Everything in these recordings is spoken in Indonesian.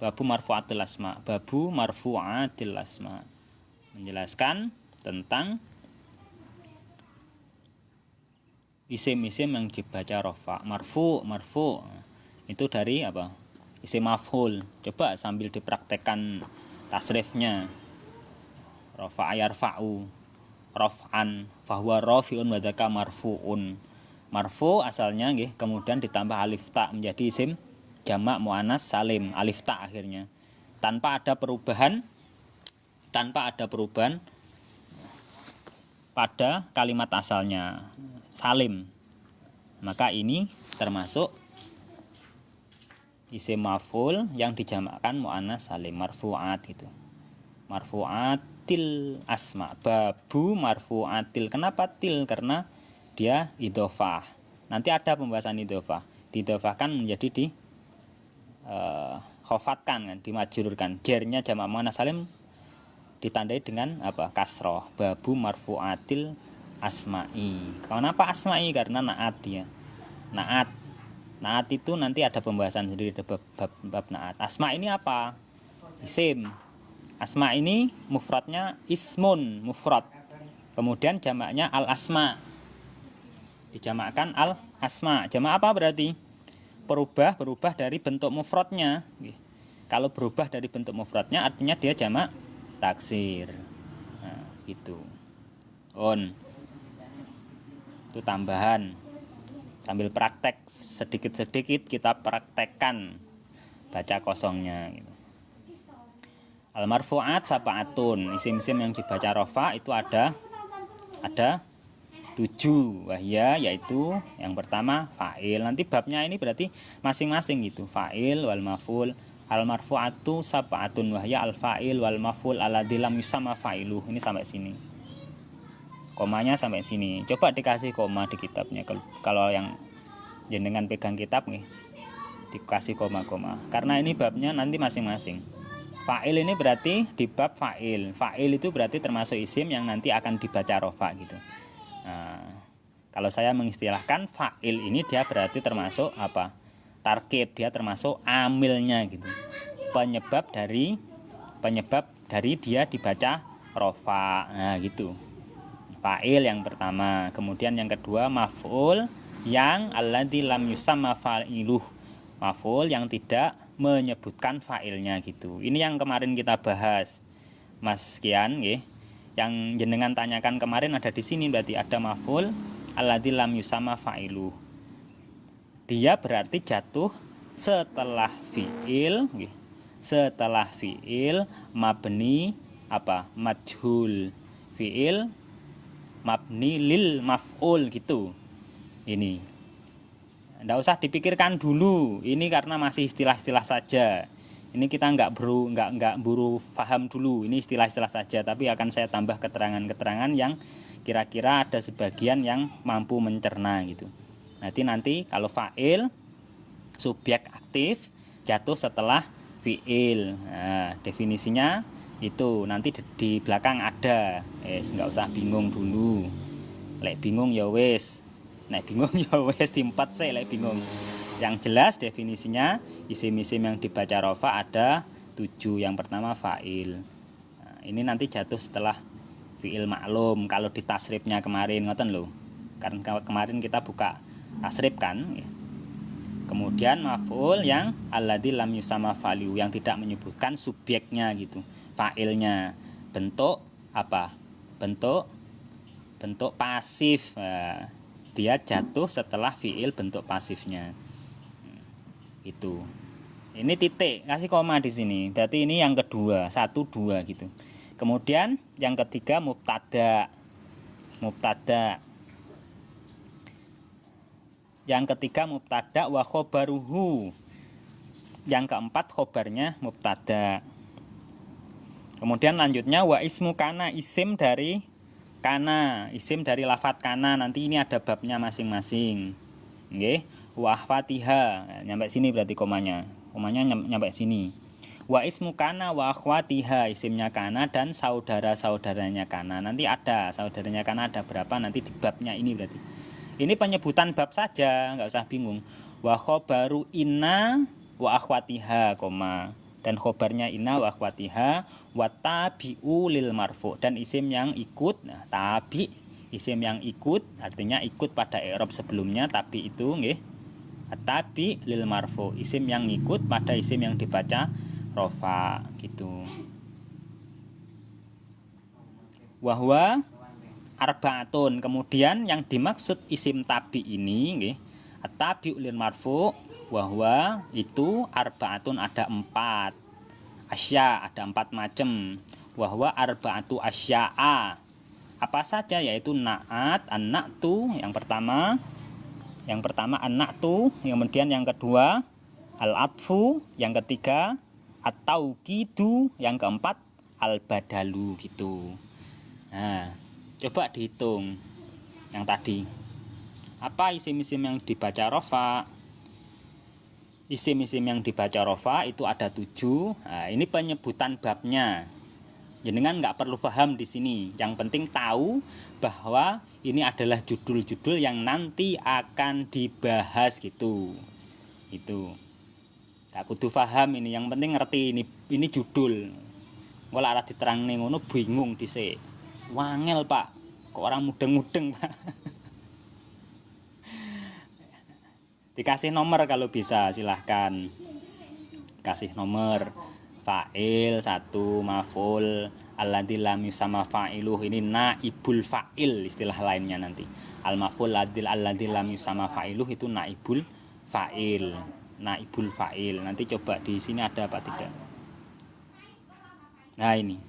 Babu marfu'atil asma. Babu marfu'atil asma. Menjelaskan tentang isim-isim yang dibaca rafa. Marfu. Itu dari apa? Isim maf'ul. Coba sambil dipraktekkan tasrifnya. Rafa'a yarfa'u, raf'an, fahuwa rafi'un wa dzaka marfu'un. Marfu asalnya nggih, kemudian ditambah alif ta menjadi isim jamak muannas salim, alif ta akhirnya. Tanpa ada perubahan pada kalimat asalnya, salim. Maka ini termasuk isim maf'ul yang dijamakkan muannas salim, marfu'at gitu. Marfu'atil asma. Babu marfu'atil. Kenapa til? Karena dia idhofah. Nanti ada pembahasan idhofah. Diidhofahkan menjadi khofatkan kan, dimajrurkan. Jernya jamak muannas salim ditandai dengan apa? Kasroh. Babu marfu'atil asma'i. Kenapa asma'i? Karena naat dia. Naat itu nanti ada pembahasan sendiri, ada bab naat. Asma ini apa? Isim. Asma ini mufradnya ismun, mufrad. Kemudian jamaknya al asma. Dijamakkan al asma. Jamak apa berarti? Berubah dari bentuk mufradnya. Kalau berubah dari bentuk mufradnya artinya dia jamak taksir. Nah, gitu. Itu tambahan. Sambil praktek sedikit-sedikit kita praktekkan baca kosongnya gitu. Al marfu'at sab'atun. Isim-isim yang dibaca rafa itu ada 7. Wahya yaitu yang pertama fa'il. Nanti babnya ini berarti masing-masing gitu. Fa'il wal maf'ul. Al marfu'atu sab'atun wahya al fa'il wal maf'ul alladzi lam yusamma fa'iluh. Ini sampai sini. Komanya sampai sini. Coba dikasih koma di kitabnya kalau yang jenengan pegang kitab nih. Dikasih koma-koma. Karena ini babnya nanti masing-masing. Fa'il ini berarti di bab fa'il. Fa'il itu berarti termasuk isim yang nanti akan dibaca rafa gitu. Nah, kalau saya mengistilahkan fa'il ini dia berarti termasuk apa? Tarkib, dia termasuk amilnya gitu. Penyebab dari dia dibaca rafa. Nah, gitu. Fa'il yang pertama, kemudian yang kedua maf'ul yang alladzi lam yusamma fa'iluh. Maf'ul yang tidak menyebutkan fa'ilnya gitu. Ini yang kemarin kita bahas. Mas Kian nggih. Yang jenengan tanyakan kemarin ada di sini berarti ada maf'ul alladzi lam yusamma fa'iluh. Dia berarti jatuh setelah fi'il nggih. Setelah fi'il mabni apa? Majhul. Fi'il mabni lil maf'ul gitu. Ini nggak usah dipikirkan dulu, ini karena masih istilah-istilah saja. Ini kita nggak buru paham dulu, ini istilah-istilah saja. Tapi akan saya tambah keterangan-keterangan yang kira-kira ada sebagian yang mampu mencerna gitu. Nanti kalau fa'il subjek aktif jatuh setelah fi'il. Nah, definisinya itu nanti di belakang ada. Nggak usah bingung dulu. Lek bingung ya wes. Nek bingung ya wes timpat saya lek bingung. Yang jelas definisinya isim-isim yang dibaca rafa ada 7. Yang pertama fa'il. Nah, ini nanti jatuh setelah fi'il maklum. Kalau di tasrifnya kemarin ngoten lho. Karena kemarin kita buka tasrif kan. Kemudian maf'ul yang alladzi lam yusamma fa'iluh, yang tidak menyebutkan subjeknya gitu. Fa'ilnya bentuk apa? Bentuk pasif. Nah, dia jatuh setelah fi'il bentuk pasifnya. Itu. Ini titik, kasih koma di sini. Berarti ini yang kedua, 1 2 gitu. Kemudian yang ketiga mubtada. Yang ketiga mubtada wa khobaruhu. Yang keempat khobarnya mubtada. Kemudian lanjutnya wa ismu kana, isim dari kana, isim dari lafadz kana. Nanti ini ada babnya masing-masing. Nggih, wa akhwatiha. Nyampe sini berarti komanya. Komanya nyampe sini. Wa ismu kana wa akhwatiha, isimnya kana dan saudara-saudaranya kana. Nanti ada saudaranya kana ada berapa nanti di babnya ini berarti. Ini penyebutan bab saja, enggak usah bingung. Wa khobaru inna wa akhwatiha, koma. dan khobarnya inna wa akhwatiha, wa tabi'u lil marfu, dan isim yang ikut. Nah, tabi isim yang ikut artinya ikut pada i'rab sebelumnya, tapi itu nggih tabi lil marfu, isim yang ikut pada isim yang dibaca rofa gitu. Wahwa arba'atun, kemudian yang dimaksud isim tabi ini nggih at-tabi'u lil marfu, wahwa itu arba'atun ada 4 asya, ada 4 macam. Wahwa arba'atu asya'a, apa saja, yaitu na'at, an-na'tu yang pertama an-na'tu, kemudian yang kedua al-atfu, yang ketiga at-tauqidu, yang keempat al-badalu gitu. Nah, coba dihitung yang tadi. Apa isim-isim yang dibaca rofa? Isim-isim yang dibaca rofa itu ada 7. Nah, ini penyebutan babnya. Jenengan nggak perlu paham di sini. Yang penting tahu bahwa ini adalah judul-judul yang nanti akan dibahas gitu. Itu. Tak kudu paham ini. Yang penting ngerti ini judul. Walau arah diterang nih ngono bingung dhisik. Wangel Pak. Kok orang mudeng-mudeng Pak. Dikasih nomor kalau bisa, silahkan kasih nomor. Fa'il 1, maf'ul alladzi lam yusamma fa'iluh, ini naibul fa'il istilah lainnya nanti. Al maf'ul alladzi lam yusamma fa'iluh itu naibul fa'il. Naibul fa'il. Nanti coba di sini ada apa tidak. Nah, ini.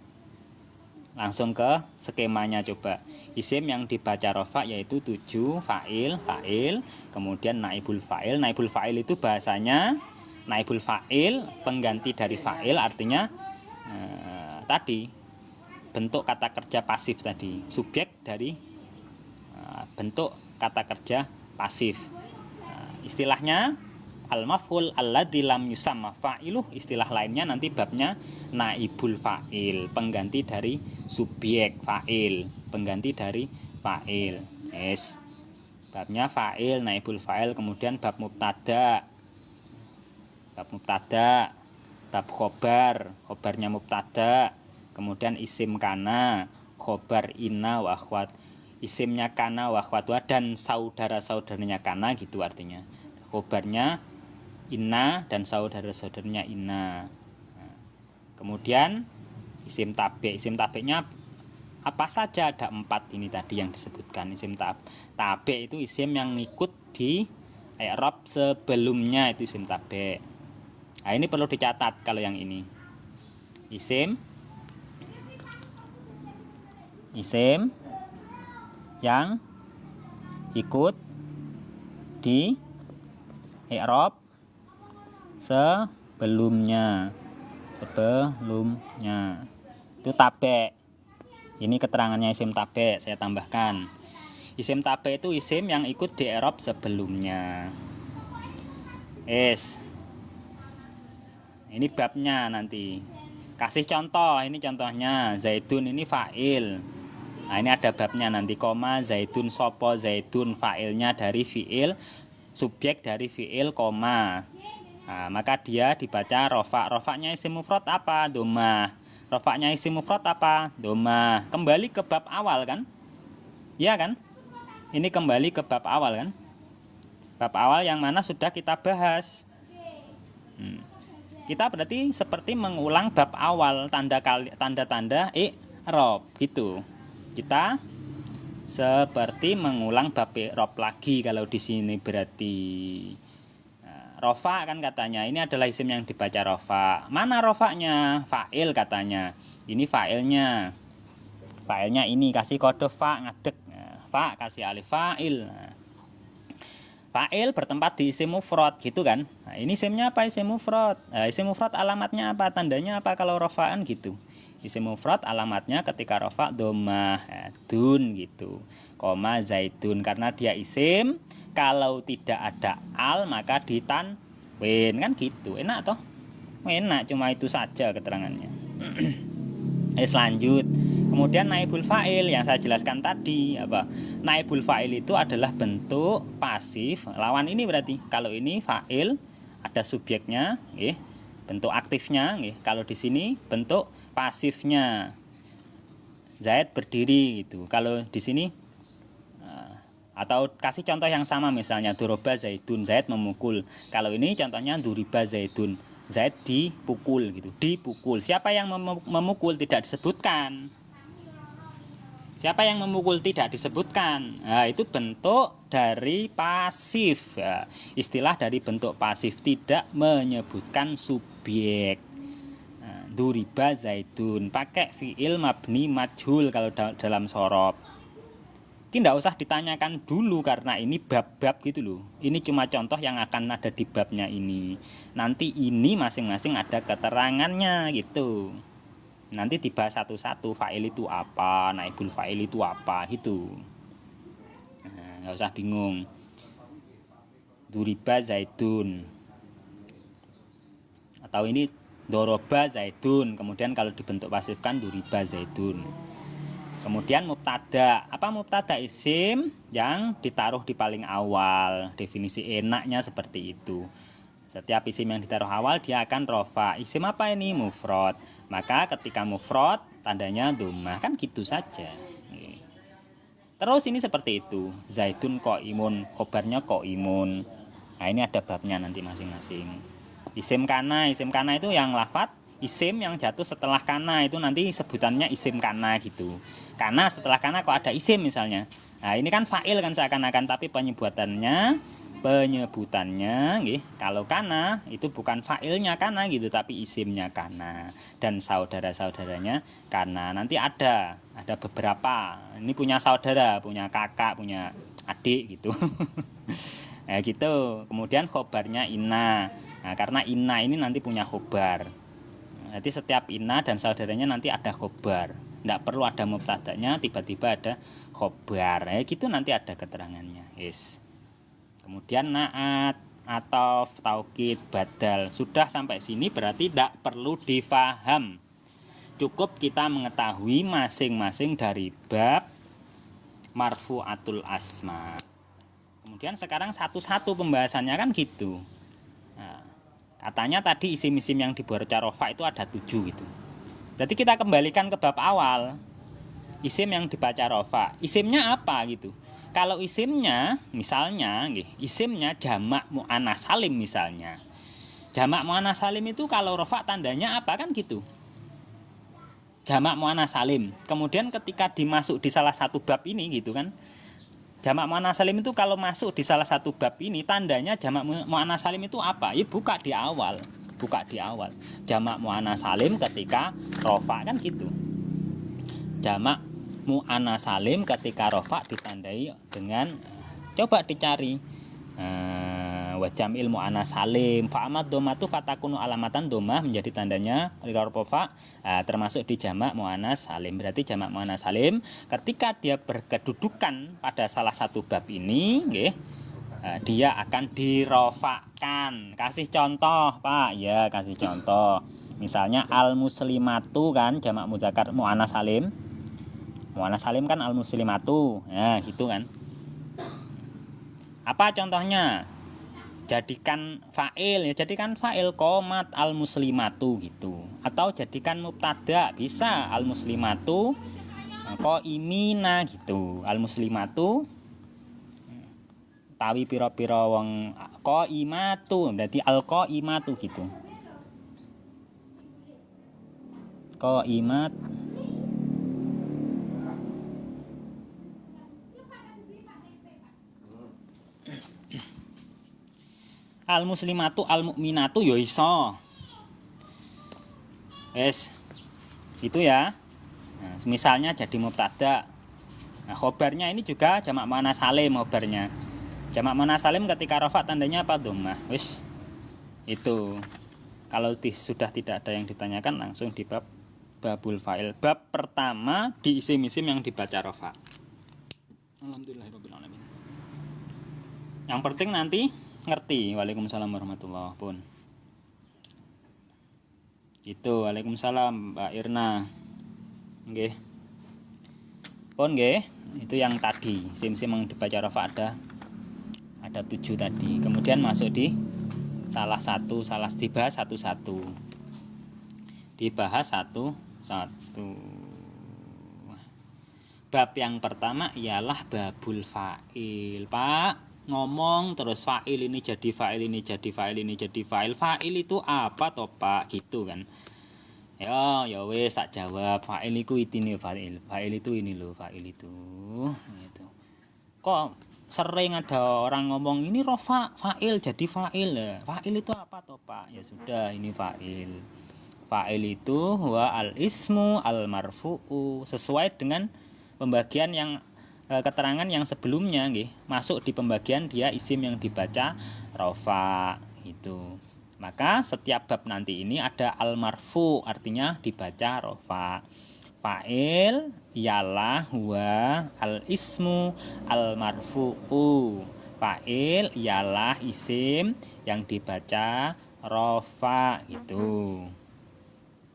Langsung ke skemanya coba. Isim yang dibaca rofa yaitu 7, fa'il, kemudian naibul fa'il. Naibul fa'il itu bahasanya naibul fa'il, pengganti dari fa'il, artinya tadi bentuk kata kerja pasif tadi, subjek dari bentuk kata kerja pasif. Istilahnya al-maf'ul alladzi lam yusamma fa'iluh, istilah lainnya nanti babnya naibul fa'il, pengganti dari subjek fa'il, pengganti dari fa'il. Yes. Babnya fa'il, naibul fa'il, kemudian bab mubtada, bab khobar, khobarnya mubtada, kemudian isim kana, khobar inna wa akhwat, isimnya kana wa akhwatwa dan saudara-saudaranya kana gitu artinya. Khobarnya inna dan saudara-saudaranya inna. Kemudian isim tabe'-nya apa saja, ada 4 ini tadi yang disebutkan. Isim tabe' itu isim yang ngikut di i'rab sebelumnya, itu isim tabe'. Nah, ini perlu dicatat kalau yang ini. Isim yang ikut di i'rab sebelumnya itu tabe'. Ini keterangannya isim tabe', saya tambahkan. Isim tabe' itu isim yang ikut di i'rab sebelumnya. Ini babnya nanti. Kasih contoh, ini contohnya Zaidun ini fa'il. Nah, ini ada babnya nanti, koma Zaidun sopo, Zaidun fa'ilnya dari fi'il, subjek dari fi'il, koma. Nah, maka dia dibaca rofa. Rofanya isim mufrad apa? Domah. Rofanya isim mufrad apa? Domah. Kembali ke bab awal kan? Iya kan? Ini kembali ke bab awal kan? Bab awal yang mana sudah kita bahas. Kita berarti seperti mengulang bab awal, tanda-tanda i'rab gitu. Kita seperti mengulang bab i'rab lagi kalau di sini berarti. Rofa kan katanya, ini adalah isim yang dibaca rofa. Mana rofanya? Fa'il katanya. Ini fa'ilnya. Fa'ilnya ini kasih kode fa ngadeg. Fa kasih alif fa'il. Fa'il bertempat di isim mufrad gitu kan. Nah, ini isimnya apa? Isim mufrad. Isim mufrad alamatnya apa? Tandanya apa kalau rofaan gitu? Isim mufrad alamatnya ketika rofa domah, dun gitu. Koma zaidun, karena dia isim. Kalau tidak ada al maka ditanwin kan gitu. Enak toh? Enak, cuma itu saja keterangannya. Lanjut. Kemudian naibul fa'il yang saya jelaskan tadi apa? Naibul fa'il itu adalah bentuk pasif lawan ini berarti. Kalau ini fa'il ada subjeknya, nggih. bentuk aktifnya nggih. Kalau di sini bentuk pasifnya. Zaid berdiri gitu. Kalau di sini atau kasih contoh yang sama, misalnya doroba Zaidun, Zaid memukul. Kalau ini contohnya duriba Zaidun, Zaid dipukul gitu. Dipukul. Siapa yang memukul tidak disebutkan. Siapa yang memukul tidak disebutkan. Nah, itu bentuk dari pasif. Ya, istilah dari bentuk pasif tidak menyebutkan subjek. Nah, duriba Zaidun pakai fiil mabni majhul kalau dalam sorob. Ini tidak usah ditanyakan dulu karena ini bab-bab gitu loh. Ini cuma contoh yang akan ada di babnya ini. Nanti ini masing-masing ada keterangannya gitu. Nanti dibahas satu-satu, fa'il itu apa, naibul fa'il itu apa gitu. Nah, nggak usah bingung. Duriba Zaidun, atau ini doroba Zaidun. Kemudian kalau dibentuk pasifkan duriba Zaidun. Kemudian mubtada. Apa mubtada? Isim yang ditaruh di paling awal. Definisi enaknya seperti itu. Setiap isim yang ditaruh awal dia akan rofa. Isim apa ini? Mufrad. Maka ketika mufrad tandanya dhammah, kan gitu saja. Terus ini seperti itu. Zaidun qaimun, khobarnya qaimun. Nah, ini ada babnya nanti masing-masing. Isim kana itu yang lafat. Isim yang jatuh setelah kana itu nanti sebutannya isim kana gitu. Kana setelah kana kok ada isim misalnya. Nah, ini kan fa'il kan seakan-akan, tapi penyebutannya nggih, kalau kana itu bukan fa'ilnya kana gitu, tapi isimnya kana dan saudara-saudaranya kana. Nanti ada beberapa. Ini punya saudara, punya kakak, punya adik gitu. Nah, gitu. Kemudian khobarnya inna. Nah, karena inna ini nanti punya khobar. Jadi setiap inna dan saudaranya nanti ada khobar. Tidak perlu ada mubtadanya, tiba-tiba ada khobar. Ya gitu, nanti ada keterangannya. Yes. Kemudian naat atau taukid badal. Sudah sampai sini berarti tidak perlu difaham. Cukup kita mengetahui masing-masing dari bab marfu'atul asma. Kemudian sekarang satu-satu pembahasannya kan gitu. Nah, katanya tadi isim-isim yang dibaca rofa itu ada 7 gitu. Berarti kita kembalikan ke bab awal. Isim yang dibaca rofa, isimnya apa gitu. Kalau isimnya misalnya isimnya jamak mu'annas salim misalnya. Jamak mu'annas salim itu kalau rofa tandanya apa kan gitu. Jamak mu'annas salim. Kemudian ketika dimasuk di salah satu bab ini gitu kan. Jamak mu'annas salim itu kalau masuk di salah satu bab ini tandanya jamak mu'annas salim itu apa? Ya buka di awal. Jamak mu'annas salim ketika rofa kan gitu. Jamak mu'annas salim ketika rofa ditandai dengan, coba dicari wa jam'il mu'annas salim fa amad dhammatu fatakunu alamatan dhammah, menjadi tandanya rofa termasuk di jamak mu'annas salim. Berarti jamak mu'annas salim ketika dia berkedudukan pada salah satu bab ini dia akan dirofakan. Kasih contoh Pak, ya kasih contoh. Misalnya al muslimatu kan jamak mudzakkar mu'annas salim. Mu'annas salim kan al muslimatu. Nah, gitu kan. Apa contohnya? Jadikan fa'il qomat al muslimatu gitu. Atau jadikan mubtada, bisa al muslimatu qaimina gitu. Al muslimatu tawi pira-pira wong qaimatu, berarti al qaimatu gitu. Qaimat al muslimatu al mukminatu ya iso. Itu ya. Nah, misalnya jadi mubtada. Nah, khobarnya ini juga jamak muannas salim khobarnya. Jamak muannas salim ketika rafa tandanya apa? Dhammah. Itu. Kalau sudah tidak ada yang ditanyakan langsung di babul fa'il. Bab pertama di isim-isim yang dibaca rafa. Alhamdulillahirabbil alamin. Yang penting nanti ngerti. Waalaikumsalam warahmatullahi wabarakatuh. Itu, waalaikumsalam Mbak Irna. Nggih. Pun nggih, itu yang tadi, sim-sim yang dibaca rafa ada 7 tadi. Kemudian masuk di dibahas satu-satu. Dibahas satu-satu. Bab yang pertama ialah babul fa'il. Pak, ngomong terus fa'il ini jadi fa'il, ini jadi fa'il, ini jadi fa'il. Fa'il itu apa toh Pak? Gitu kan. Ya wes tak jawab. Fa'il itu ini fa'il. Fa'il itu ini loh, fa'il itu. Gitu. Kok sering ada orang ngomong ini rofa fa'il jadi fa'il. Fa'il itu apa toh Pak? Ya sudah, ini fa'il. Fa'il itu huwa al-ismu al-marfu'u, sesuai dengan pembagian yang keterangan yang sebelumnya nggih, masuk di pembagian dia isim yang dibaca rofa itu. Maka setiap bab nanti ini ada al-marfu, artinya dibaca rofa. Fa'il ialah huwa al-ismu al-marfu'u. Fa'il ialah isim yang dibaca rofa gitu.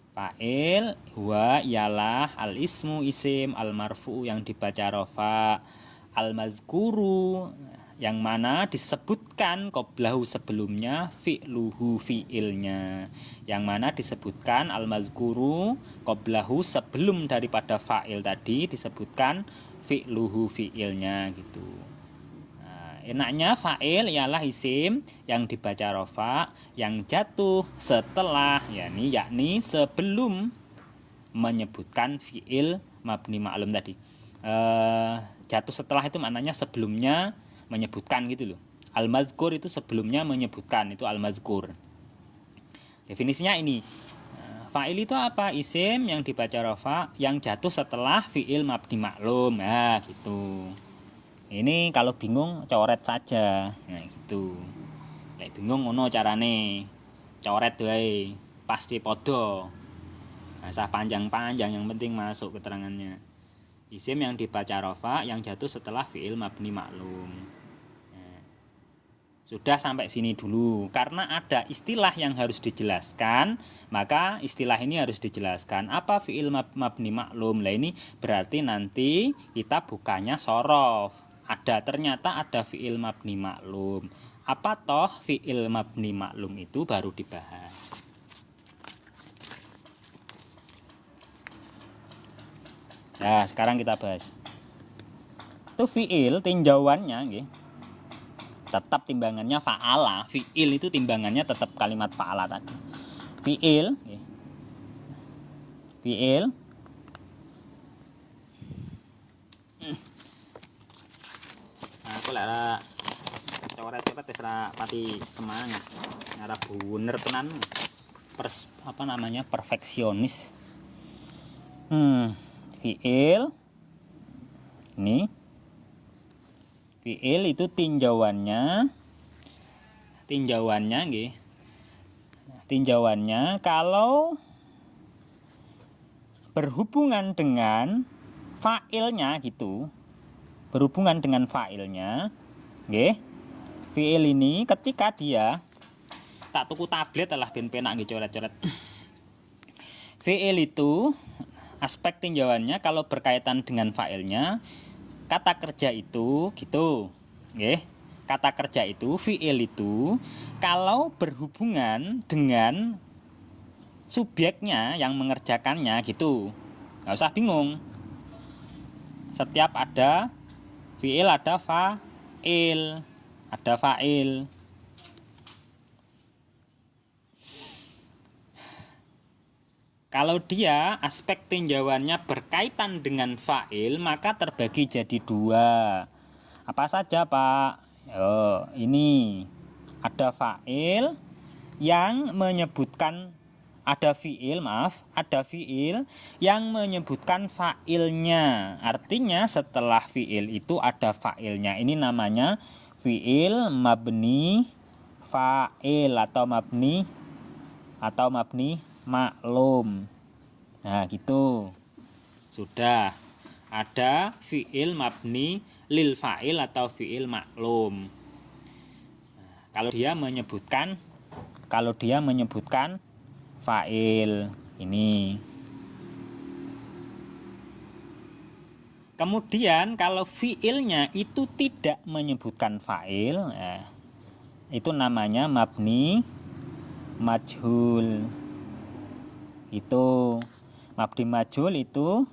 Fa'il huwa ialah al-ismu isim al-marfu yang dibaca rofa, al-mazkuru yang mana disebutkan qoblahu sebelumnya fi'luhu fi'ilnya, yang mana disebutkan al-mazkuru qoblahu sebelum daripada fa'il tadi disebutkan fi'luhu fi'ilnya gitu. Enaknya fa'il ialah isim yang dibaca rofa yang jatuh setelah yakni sebelum menyebutkan fi'il mabni ma'lum tadi. Jatuh setelah itu maknanya sebelumnya menyebutkan gitu loh. Al-mazkur itu sebelumnya menyebutkan, itu al-mazkur. Definisinya ini. Fa'il itu apa? Isim yang dibaca rofa yang jatuh setelah fi'il mabni ma'lum. Nah, gitu. Ini kalau bingung coret saja. Nah gitu. Lek bingung ngono carane. Coret wae. Pasti podo. Nah, usah panjang-panjang, yang penting masuk keterangannya. Isim yang dibaca rofa yang jatuh setelah fi'il mabni maklum. Nah, sudah sampai sini dulu. Karena ada istilah yang harus dijelaskan, maka istilah ini harus dijelaskan. Apa fi'il mabni maklum? Lah ini berarti nanti kita bukannya sorof. Ternyata ada fi'il mabni maklum. Apa toh fi'il mabni maklum itu baru dibahas. Nah, sekarang kita bahas. Itu fi'il tinjauannya nggih. Tetap timbangannya fa'ala. Fi'il itu timbangannya tetap kalimat fa'ala tadi. Fi'il nggih. Fi'il aku lara coret-coret wis ra pati semangat. Ora bener tenan. Perfeksionis. Fi'il ini fi'il itu tinjauannya nggih. Tinjauannya kalau berhubungan dengan fa'ilnya gitu. Berhubungan dengan fa'ilnya nggih. Fi'il ini ketika dia tak tuku tablet lah ben penak nggih coret-coret. Fi'il itu aspek tinjauannya kalau berkaitan dengan fa'ilnya, kata kerja itu gitu nggih. Kata kerja itu fi'il itu kalau berhubungan dengan subjeknya yang mengerjakannya gitu. Enggak usah bingung. Setiap ada fi'il ada fa'il, Kalau dia aspek tinjauannya berkaitan dengan fa'il, maka terbagi jadi dua. Apa saja Pak? Ini ada fa'il yang menyebutkan ada fi'il yang menyebutkan fa'ilnya. Artinya setelah fi'il itu ada fa'ilnya. Ini namanya fi'il mabni fa'il atau mabni maklum. Nah, gitu. Sudah ada fi'il mabni lil fa'il atau fi'il maklum. Nah, kalau dia menyebutkan fa'il ini. Kemudian kalau fi'ilnya itu tidak menyebutkan fa'il, itu namanya mabni majhul. Itu mabni majhul itu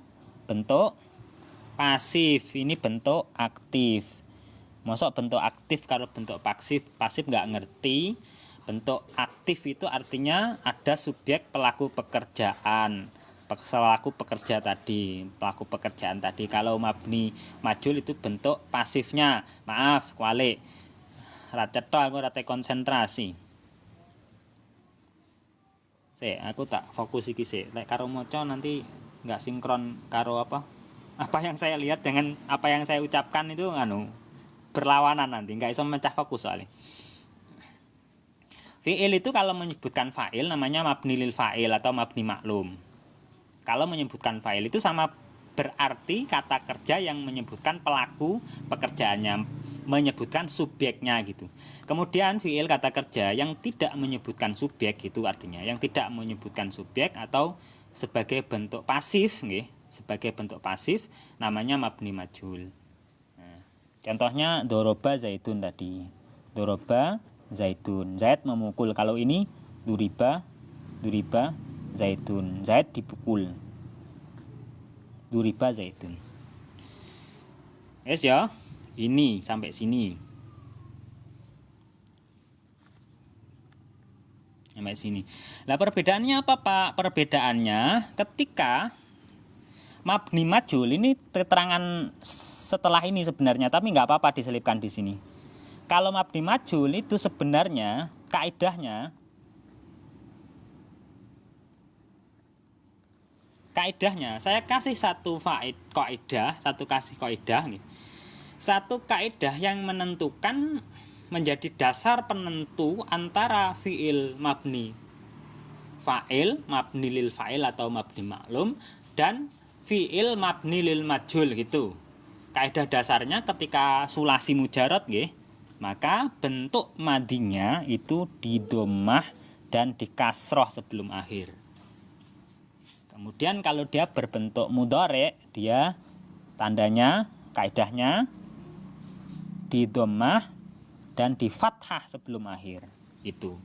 bentuk pasif, ini bentuk aktif. Mosok bentuk aktif kalau bentuk pasif nggak ngerti. Bentuk aktif itu artinya ada subjek pelaku pekerjaan, pelaku pekerjaan tadi. Kalau mabni majhul itu bentuk pasifnya. Maaf, kualik. Racetho aku rate konsentrasi. Aku tak fokus iki sik. Lek karo maca nanti nggak sinkron karo apa yang saya lihat dengan apa yang saya ucapkan itu berlawanan, nanti nggak bisa mencah fokus soalnya. Fi'il itu kalau menyebutkan fa'il namanya mabni lil fa'il atau mabni maklum. Kalau menyebutkan fa'il itu sama berarti kata kerja yang menyebutkan pelaku pekerjaannya, menyebutkan subjeknya gitu. Kemudian fi'il kata kerja yang tidak menyebutkan subjek itu artinya yang tidak menyebutkan subjek atau sebagai bentuk pasif nggih, sebagai bentuk pasif namanya mabni majhul. Nah, contohnya doroba zaitun tadi. Doroba zaitun. Zaid memukul. Kalau ini duriba zaitun. Zaid dipukul. Duriba zaitun. Yes ya. Ini sampai sini. Sampai sini. Lah perbedaannya apa, Pak? Perbedaannya ketika mabni majhul ini keterangan setelah ini sebenarnya, tapi nggak apa-apa diselipkan di sini. Kalau mabni majhul itu sebenarnya kaidahnya saya kasih satu kaidah nih. Satu kaidah yang menentukan menjadi dasar penentu antara fi'il mabni fa'il, mabni lil fa'il atau mabni maklum, dan fi'il mabni lil majhul gitu. Kaidah dasarnya ketika sulasi mujarad nggih, maka bentuk madinya itu di dhammah dan di kasroh sebelum akhir. Kemudian kalau dia berbentuk mudhari', dia tandanya, kaidahnya di dhammah dan di fathah sebelum akhir. Itu.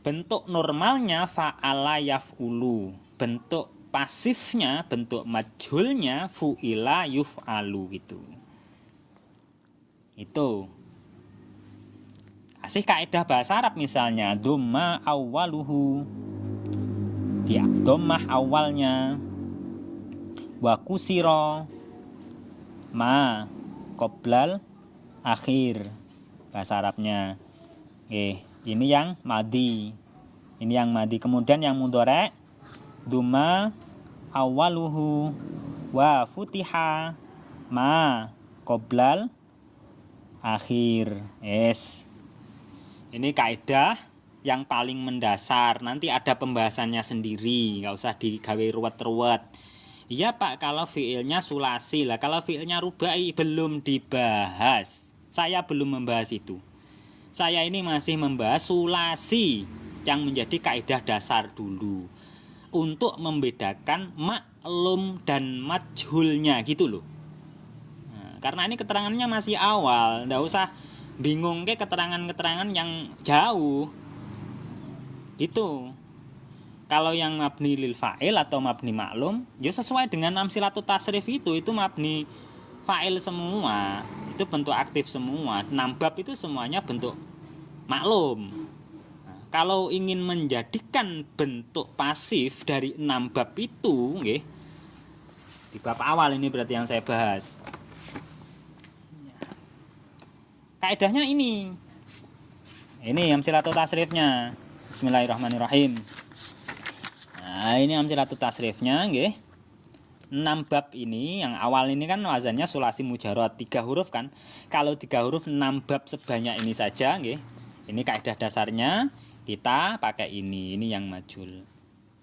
Bentuk normalnya fa'ala yaf'ulu. Bentuk pasifnya, bentuk majhulnya fu'ila yuf'alu gitu. Itu. Kasih kaidah bahasa Arab misalnya, dhamma awwaluhu. Dia dhammah awalnya. Wa kusira ma qoblal akhir. Bahasa Arabnya. Ini yang madi. Kemudian yang mudhari' dhamma awwaluhu wa futiha ma qoblal akhir. Yes. Ini kaidah yang paling mendasar. Nanti ada pembahasannya sendiri, nggak usah digawe ruwet-ruwet. Iya Pak, kalau fiilnya sulasi lah, kalau fiilnya rubai belum dibahas. Saya belum membahas itu. Saya ini masih membahas sulasi yang menjadi kaidah dasar dulu untuk membedakan maklum dan majhulnya gitu loh. Nah, karena ini keterangannya masih awal, nggak usah bingung ke keterangan-keterangan yang jauh. Itu. Kalau yang mabni lil fa'il atau mabni maklum, ya sesuai dengan amsilatut tasrif itu mabni fa'il semua. Itu bentuk aktif semua. 6 bab itu semuanya bentuk maklum. Nah, kalau ingin menjadikan bentuk pasif dari 6 bab itu, nggih. Di bab awal ini berarti yang saya bahas. Kaidahnya ini. Ini amsilatut tasrifnya. Bismillahirrahmanirrahim. Nah, ini amsilatut tasrifnya nggih. 6 bab ini yang awal ini kan wazannya sulasi mujarad 3 huruf kan. Kalau 3 huruf 6 bab sebanyak ini saja nggih. Ini kaidah dasarnya kita pakai ini yang majhul.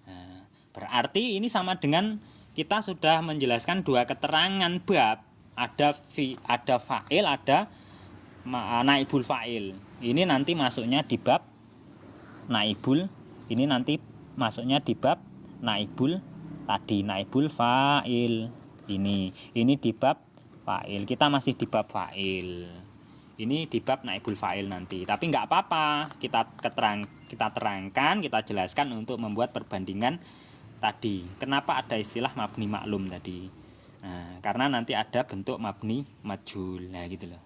Nah, berarti ini sama dengan kita sudah menjelaskan 2 keterangan bab. Ada fa'il, ada naibul fa'il. Ini nanti masuknya di bab naibul, ini nanti masuknya di bab naibul tadi, naibul fa'il. Ini di bab fa'il. Kita masih di bab fa'il. Ini di bab naibul fa'il nanti. Tapi nggak apa-apa, kita terangkan, kita jelaskan untuk membuat perbandingan tadi. Kenapa ada istilah mabni maklum tadi? Nah, karena nanti ada bentuk mabni majhul. Nah, gitu loh.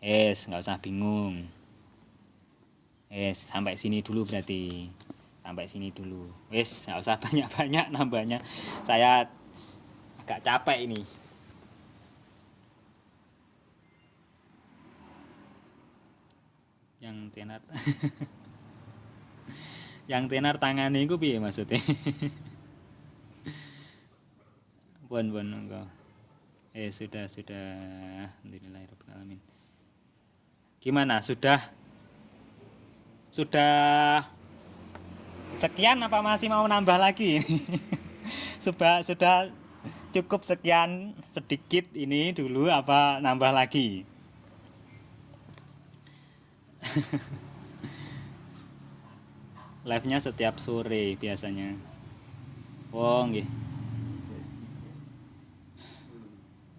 Nggak usah bingung. Sampai sini dulu berarti. Sampai sini dulu. Nggak usah banyak-banyak nambahnya. Saya agak capek ini. Yang tenar yang tenar tangannya itu piye maksudnya? Pun enggak. Sudah. Alhamdulillahirabbil alamin. Gimana? Sudah sekian apa masih mau nambah lagi? sudah cukup sekian sedikit ini dulu apa nambah lagi? Live-nya setiap sore biasanya. Oh, nggih.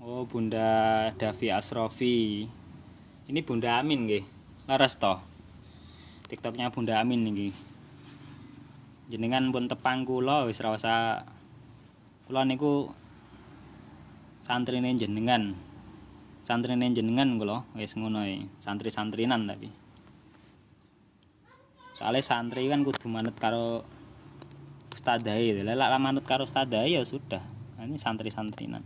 Oh, Bunda Davi Asrofi. Ini Bunda Amin nggih. Laras toh. TikToknya Bunda Amin niki. Jenengan pun tepang kula wis ra usah. Kula niku santrine jenengan. Santrine jenengan kula wis ngono ae. Santri-santrinan tapi. Soalnya santri kan kudu manut karo ustadzai. Lah manut karo ustadzai ya sudah. Ini santri-santrinan.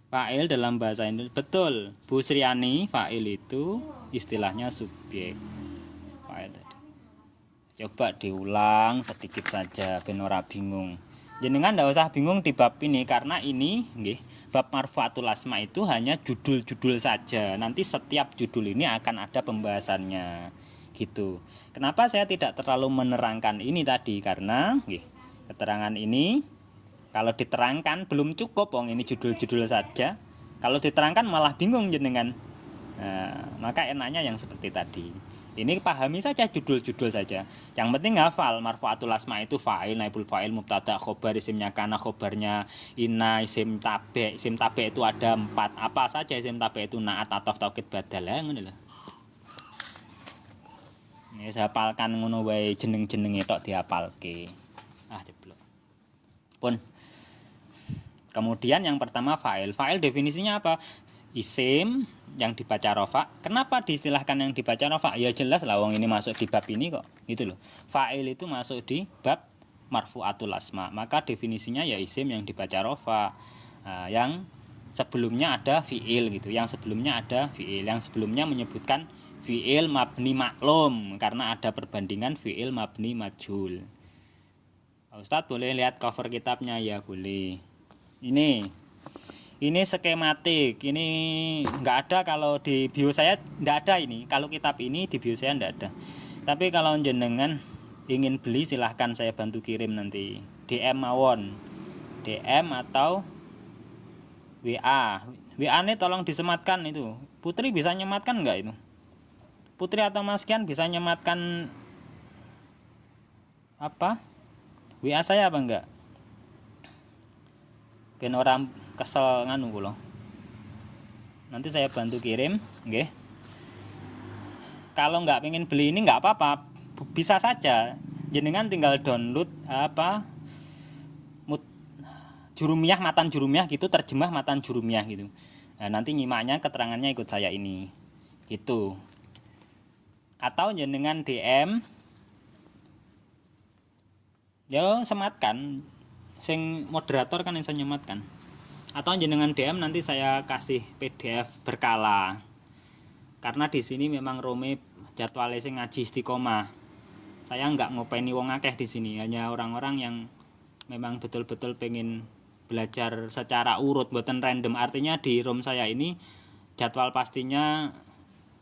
Fa'il dalam bahasa Indonesia betul. Bu Sriani, fa'il itu istilahnya subjek. Fa'il tadi. Coba diulang sedikit saja ben ora bingung. Jenengan ndak usah bingung di bab ini karena ini nggih, bab marfu'atul asma itu hanya judul-judul saja. Nanti setiap judul ini akan ada pembahasannya. Gitu. Kenapa saya tidak terlalu menerangkan ini tadi? Karena nggih, keterangan ini kalau diterangkan belum cukup, ini judul-judul saja. Kalau diterangkan malah bingung jenengan. Nah, maka enaknya yang seperti tadi. Ini pahami saja judul-judul saja. Yang penting hafal marfu'atul asma itu fa'il, naibul fa'il, mubtada, khobar, isimnya kana, khobarnya inna, isim tabe. Isim tabe itu ada 4. Apa saja isim tabe itu na'at, ataf, taukid, badal. Ngono lho. Ya hafalkan ngono wae jeneng-jenenge tok dihafalke. Jeblok. Pun. Kemudian yang pertama fa'il. Fa'il definisinya apa? Isim yang dibaca rofa. Kenapa diistilahkan yang dibaca rofa? Ya jelas lah wong ini masuk di bab ini kok. Gitu loh. Fa'il itu masuk di bab marfu'atul asma. Maka definisinya ya isim yang dibaca rofa. Yang sebelumnya ada fi'il gitu. Yang sebelumnya ada fi'il. Yang sebelumnya menyebutkan fi'il mabni maklum. Karena ada perbandingan fi'il mabni majhul. Ustadz boleh lihat cover kitabnya? Ya boleh. Ini skematik. Ini nggak ada kalau di bio saya, nggak ada ini. Kalau kitab ini di bio saya nggak ada. Tapi kalau jenengan ingin beli silahkan saya bantu kirim nanti. DM mawon, DM atau WA. WA ini tolong disematkan itu. Putri bisa nyematkan nggak itu? Putri atau Mas Kian bisa nyematkan apa? WA saya apa enggak? Ben orang kesel nganu kula. Nanti saya bantu kirim, nggih. Kalau nggak pengen beli ini nggak apa-apa, bisa saja. Jenengan tinggal download jurumiyah, matan jurumiyah gitu, terjemah matan jurumiyah gitu. Nah, nanti nyimaknya keterangannya ikut saya ini. Gitu. Atau jenengan DM ya sematkan. Sing moderator kan iso nyematkan. Atau jenengan DM nanti saya kasih PDF berkala. Karena di sini memang Rome jadwalnya sing ngaji istiqomah. Saya nggak ngopeni wong akeh di sini, hanya orang-orang yang memang betul-betul pengen belajar secara urut, buatan random. Artinya di room saya ini jadwal pastinya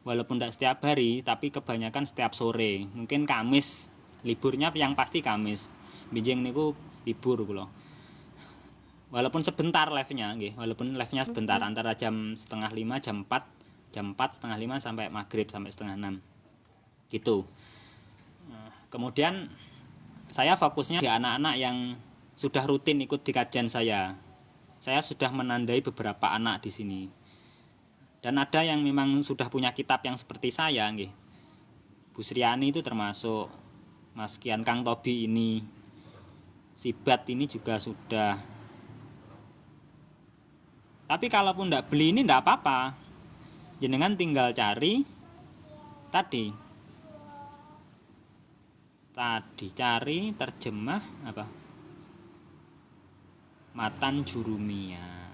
walaupun tidak setiap hari, tapi kebanyakan setiap sore. Mungkin Kamis, liburnya yang pasti Kamis. Bijeng niku libur kula. Walaupun sebentar live-nya nggih, walaupun live-nya sebentar antara jam 4:30 jam 4 4:30 sampai maghrib sampai 5:30. Gitu. Nah, kemudian saya fokusnya di anak-anak yang sudah rutin ikut di kajian saya. Saya sudah menandai beberapa anak di sini. Dan ada yang memang sudah punya kitab yang seperti saya nggih. Bu Sriani itu termasuk, Mas Kian Kang Tobi ini, Sibat ini juga sudah. Tapi kalaupun ndak beli ini ndak apa-apa, jenengan tinggal cari tadi cari terjemah apa, Matan Jurumiyah.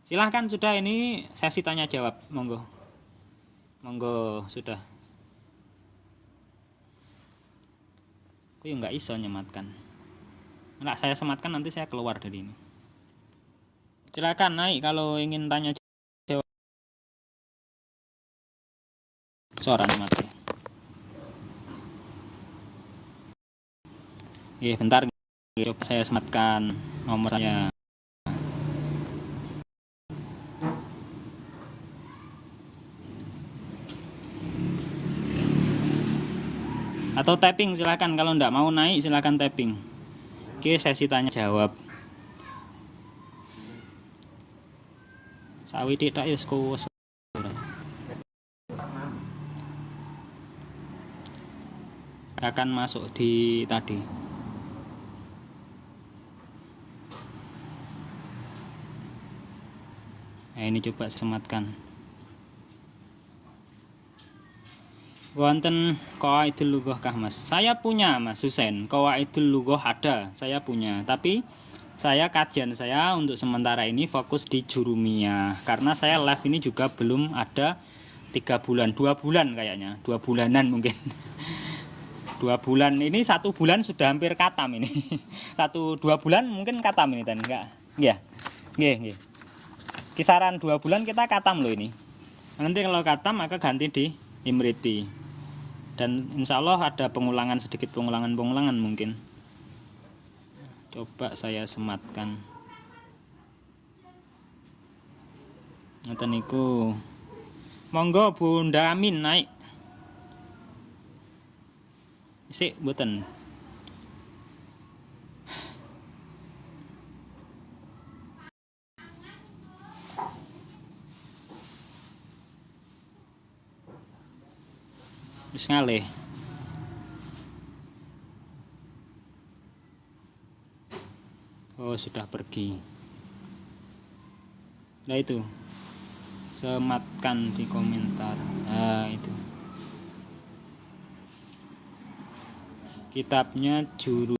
Silahkan, sudah, ini sesi tanya jawab, monggo sudah. Kok ya nggak iso nyematkan. Nggak saya sematkan, nanti saya keluar dari ini. Silakan naik kalau ingin tanya jawab. Seorang mati. Bentar, coba saya sematkan nomor saya. Atau tapping, silakan. Kalau nggak mau naik, silakan tapping. Oke, sesi tanya jawab. Sawi tidak ya skos. Akan masuk di tadi. Nah, ini coba sematkan. Wonten Qawaidul Lughah kah Mas? Saya punya Mas Husain. Qawaidul Lughah ada, saya punya. Tapi kajian saya untuk sementara ini fokus di Jurumiyah. Karena saya live ini juga belum ada 3 bulan, 2 bulan kayaknya, 2 bulanan mungkin. 2 bulan ini, 1 bulan sudah hampir katam ini. 1-2 bulan mungkin katam ini, dan enggak. Iya. Nggih. Kisaran 2 bulan kita katam loh ini. Nanti kalau katam maka ganti di Imriti. Dan insya Allah ada sedikit pengulangan mungkin. Coba saya sematkan. Ngoten niku. Monggo Bunda Amin naik. Sik mboten. Wis ngalih. Oh, sudah pergi. Nah itu, sematkan di komentar. Nah itu, kitabnya Juru